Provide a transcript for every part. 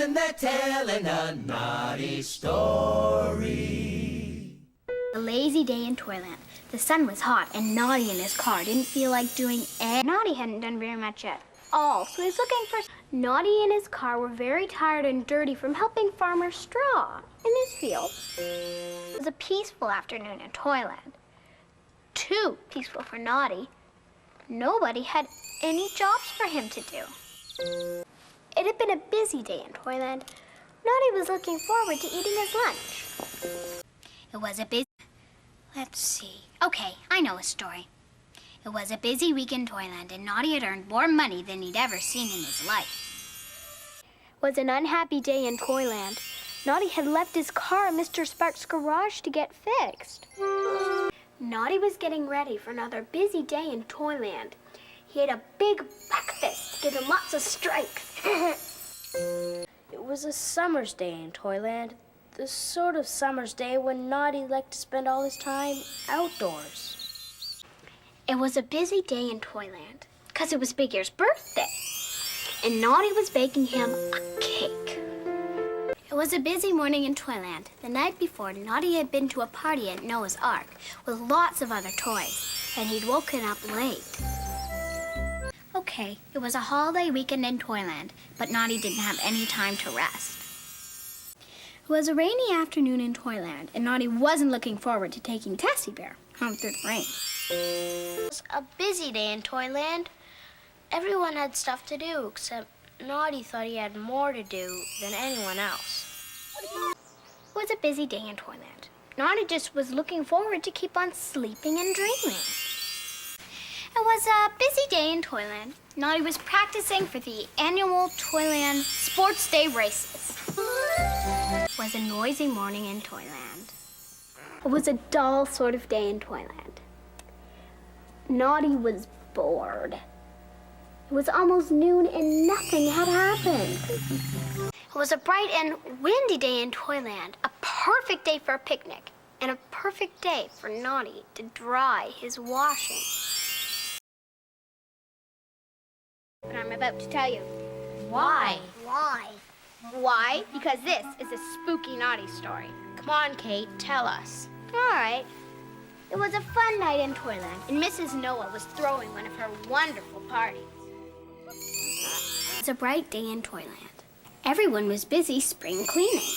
Listen, they're telling a naughty story. A lazy day in Toyland. The sun was hot, and Naughty in his car didn't feel like doing anything. Naughty hadn't done very much at all, so he was looking for... Naughty and his car were very tired and dirty from helping Farmer Straw in his field. It was a peaceful afternoon in Toyland. Too peaceful for Naughty. Nobody had any jobs for him to do. It had been a busy day in Toyland. Naughty was looking forward to eating his lunch. It was a busy... Let's see. Okay, I know a story. It was a busy week in Toyland, and Naughty had earned more money than he'd ever seen in his life. It was an unhappy day in Toyland. Naughty had left his car in Mr. Spark's garage to get fixed. Naughty was getting ready for another busy day in Toyland. He had a big breakfast to give him lots of strength. It was a summer's day in Toyland. The sort of summer's day when Naughty liked to spend all his time outdoors. It was a busy day in Toyland, because it was Big Ear's birthday, and Naughty was baking him a cake. It was a busy morning in Toyland. The night before, Naughty had been to a party at Noah's Ark with lots of other toys, and he'd woken up late. Okay, it was a holiday weekend in Toyland, but Naughty didn't have any time to rest. It was a rainy afternoon in Toyland, and Naughty wasn't looking forward to taking Tessie Bear home through the rain. It was a busy day in Toyland. Everyone had stuff to do, except Naughty thought he had more to do than anyone else. It was a busy day in Toyland. Naughty just was looking forward to keep on sleeping and dreaming. It was a busy day in Toyland. Naughty was practicing for the annual Toyland Sports Day races. It was a noisy morning in Toyland. It was a dull sort of day in Toyland. Naughty was bored. It was almost noon and nothing had happened. It was a bright and windy day in Toyland, a perfect day for a picnic, and a perfect day for Naughty to dry his washing. But I'm about to tell you. Why? Why? Why? Because this is a spooky Naughty story. Come on, Kate, tell us. All right. It was a fun night in Toyland, and Mrs. Noah was throwing one of her wonderful parties. It was a bright day in Toyland. Everyone was busy spring cleaning.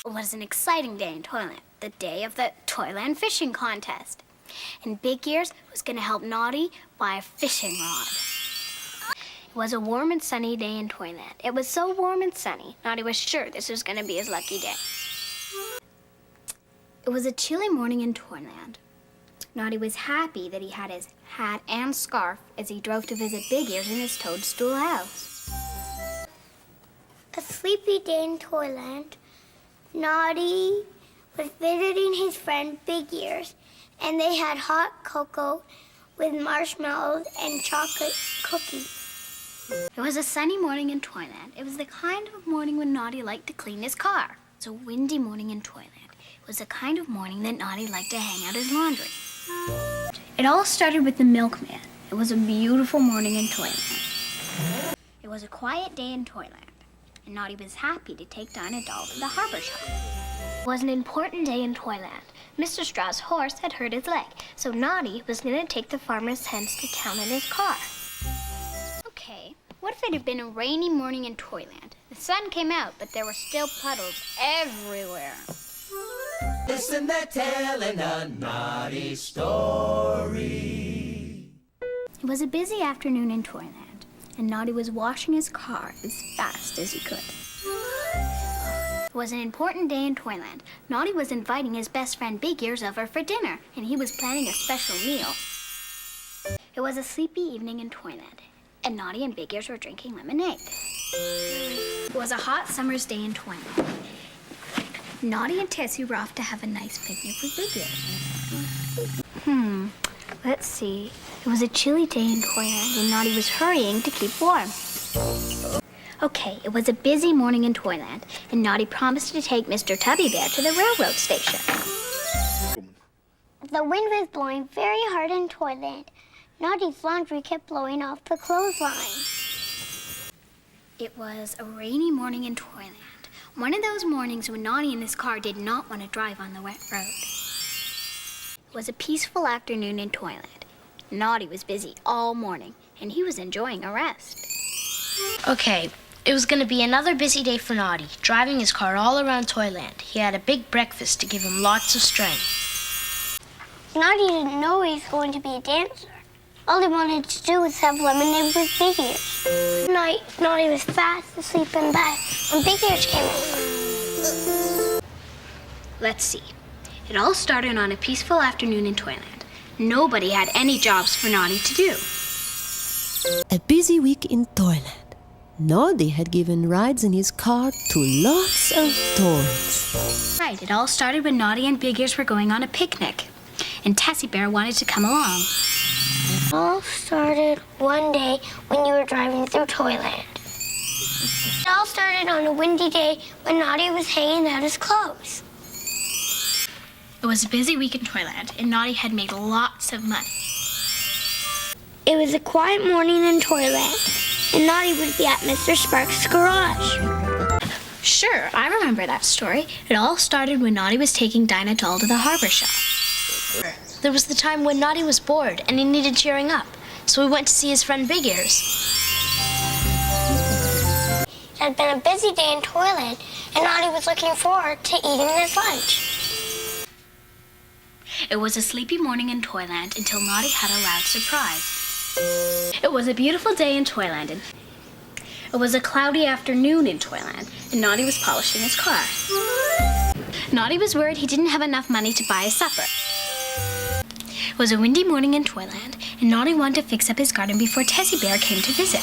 It was an exciting day in Toyland, the day of the Toyland fishing contest. And Big Ears was going to help Naughty buy a fishing rod. It was a warm and sunny day in Toyland. It was so warm and sunny, Naughty was sure this was going to be his lucky day. It was a chilly morning in Toyland. Naughty was happy that he had his hat and scarf as he drove to visit Big Ears in his toadstool house. A sleepy day in Toyland. Naughty was visiting his friend Big Ears, and they had hot cocoa with marshmallows and chocolate cookies. It was a sunny morning in Toyland. It was the kind of morning when Naughty liked to clean his car. It was a windy morning in Toyland. It was the kind of morning that Naughty liked to hang out his laundry. It all started with the milkman. It was a beautiful morning in Toyland. It was a quiet day in Toyland, and Naughty was happy to take Dinah Doll to the harbor shop. It was an important day in Toyland. Mr. Straw's horse had hurt his leg, so Naughty was going to take the farmer's hens to town in his car. Okay, what if it had been a rainy morning in Toyland? The sun came out, but there were still puddles everywhere. Listen, they're telling a naughty story. It was a busy afternoon in Toyland, and Naughty was washing his car as fast as he could. It was an important day in Toyland. Naughty was inviting his best friend Big Ears over for dinner, and he was planning a special meal. It was a sleepy evening in Toyland, and Naughty and Big Ears were drinking lemonade. It was a hot summer's day in Toyland. Naughty and Tessie were off to have a nice picnic with Big Ears. Let's see. It was a chilly day in Toyland, and Naughty was hurrying to keep warm. Okay, it was a busy morning in Toyland, and Naughty promised to take Mr. Tubby Bear to the railroad station. The wind was blowing very hard in Toyland. Naughty's laundry kept blowing off the clothesline. It was a rainy morning in Toyland. One of those mornings when Naughty and his car did not want to drive on the wet road. It was a peaceful afternoon in Toyland. Naughty was busy all morning, and he was enjoying a rest. Okay, it was going to be another busy day for Naughty, driving his car all around Toyland. He had a big breakfast to give him lots of strength. Naughty didn't know he was going to be a dancer. All he wanted to do was have lemonade with Big Ears. One night, Naughty was fast asleep in bed when Big Ears came over. Let's see. It all started on a peaceful afternoon in Toyland. Nobody had any jobs for Naughty to do. A busy week in Toyland. Naughty had given rides in his car to lots of toys. Right, it all started when Naughty and Big Ears were going on a picnic, and Tessie Bear wanted to come along. It all started one day when you were driving through Toyland. It all started on a windy day when Naughty was hanging out his clothes. It was a busy week in Toyland, and Naughty had made lots of money. It was a quiet morning in Toyland, and Naughty would be at Mr. Sparks' garage. Sure, I remember that story. It all started when Naughty was taking Dinah Doll to the harbor shop. There was the time when Naughty was bored and he needed cheering up, so he went to see his friend Big Ears. It had been a busy day in Toyland, and Naughty was looking forward to eating his lunch. It was a sleepy morning in Toyland until Naughty had a loud surprise. It was a beautiful day in Toyland, and it was a cloudy afternoon in Toyland, and Naughty was polishing his car. Naughty was worried he didn't have enough money to buy his supper. It was a windy morning in Toyland, and Naughty wanted to fix up his garden before Tessie Bear came to visit.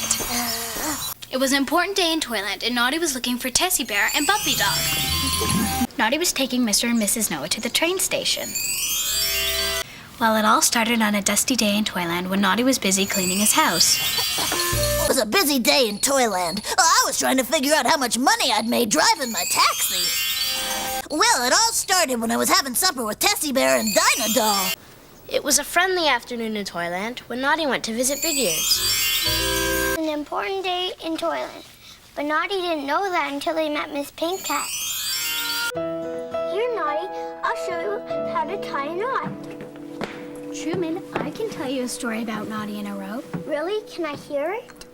It was an important day in Toyland, and Naughty was looking for Tessie Bear and Bumpy Dog. Naughty was taking Mr. and Mrs. Noah to the train station. Well, it all started on a dusty day in Toyland when Naughty was busy cleaning his house. It was a busy day in Toyland. I was trying to figure out how much money I'd made driving my taxi. Well, it all started when I was having supper with Tessie Bear and Dinah Doll. It was a friendly afternoon in Toyland when Naughty went to visit Big Ears. An important day in Toyland, but Naughty didn't know that until he met Miss Pink Cat. Here, Naughty, I'll show you how to tie a knot. Truman, I can tell you a story about Naughty in a row. Really? Can I hear it?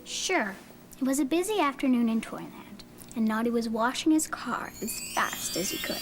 Sure. It was a busy afternoon in Toyland, and Naughty was washing his car as fast as he could.